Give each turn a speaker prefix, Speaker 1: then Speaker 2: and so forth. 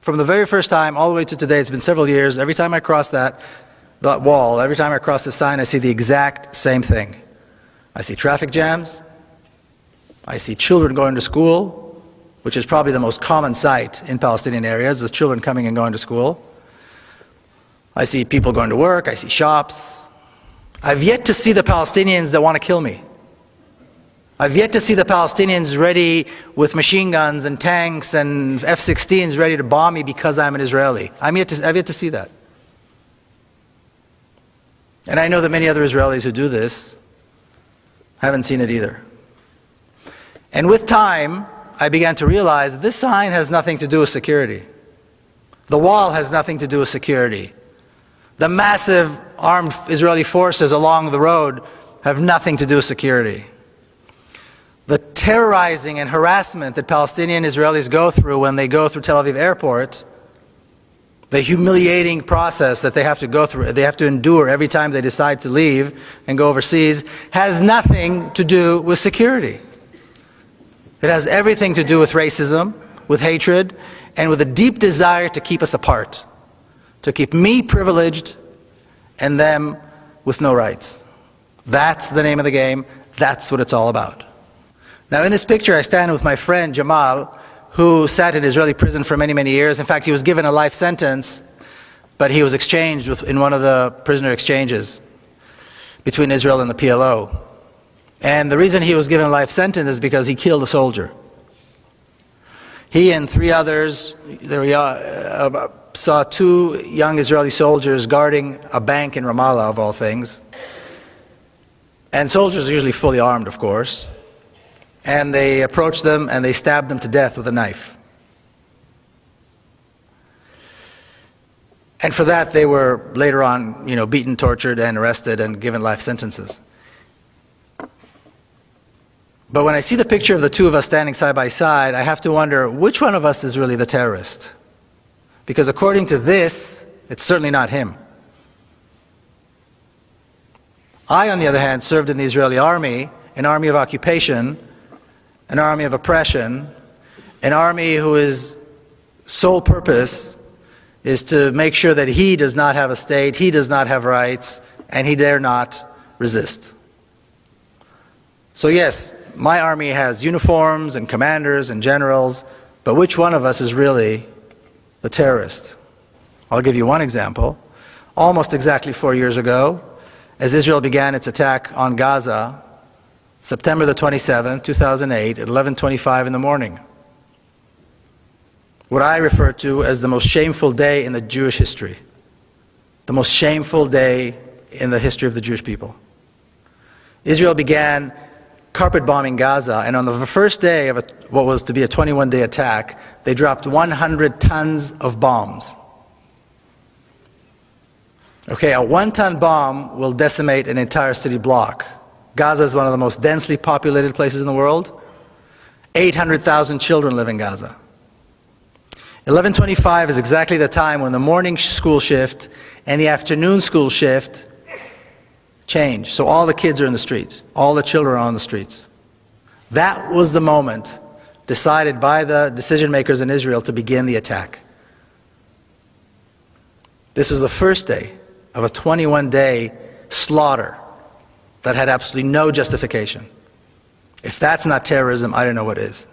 Speaker 1: From the very first time all the way to today, it's been several years, every time I cross that wall, every time I cross the sign, I see the exact same thing. I see traffic jams, I see children going to school, which is probably the most common sight in Palestinian areas, is children coming and going to school. I see people going to work, I see shops. I've yet to see the Palestinians that want to kill me. I've yet to see the Palestinians ready with machine guns and tanks and F-16s ready to bomb me because I'm an Israeli. I've yet to see that. And I know that many other Israelis who do this haven't seen it either. And with time, I began to realize this sign has nothing to do with security. The wall has nothing to do with security. The massive armed Israeli forces along the road have nothing to do with security. The terrorizing and harassment that Palestinian Israelis go through when they go through Tel Aviv airport, the humiliating process that they have to go through, they have to endure every time they decide to leave and go overseas, has nothing to do with security. It has everything to do with racism, with hatred, and with a deep desire to keep us apart, to keep me privileged and them with no rights. That's the name of the game. That's what it's all about. Now in this picture I stand with my friend Jamal, who sat in Israeli prison for many, many years. In fact, he was given a life sentence, but he was exchanged in one of the prisoner exchanges between Israel and the PLO. And the reason he was given a life sentence is because he killed a soldier. He and 3 others, saw 2 young Israeli soldiers guarding a bank in Ramallah, of all things. And soldiers are usually fully armed, of course. And they approached them and they stabbed them to death with a knife. And for that they were later on, beaten, tortured, and arrested and given life sentences. But when I see the picture of the 2 of us standing side by side, I have to wonder which one of us is really the terrorist. Because according to this, it's certainly not him. I, on the other hand, served in the Israeli army, an army of occupation, an army of oppression, an army whose sole purpose is to make sure that he does not have a state, he does not have rights, and he dare not resist. So yes, my army has uniforms and commanders and generals, but which one of us is really the terrorist? I'll give you one example. Almost exactly 4 years ago, as Israel began its attack on Gaza, September the 27th, 2008, at 11:25 in the morning. What I refer to as the most shameful day in the Jewish history. The most shameful day in the history of the Jewish people. Israel began carpet bombing Gaza, and on the first day of what was to be a 21-day attack, they dropped 100 tons of bombs. Okay, a 1-ton bomb will decimate an entire city block. Gaza is one of the most densely populated places in the world. 800,000 children live in Gaza. 11:25 is exactly the time when the morning school shift and the afternoon school shift change. So all the kids are in the streets. All the children are on the streets. That was the moment decided by the decision makers in Israel to begin the attack. This was the first day of a 21-day slaughter that had absolutely no justification. If that's not terrorism, I don't know what is.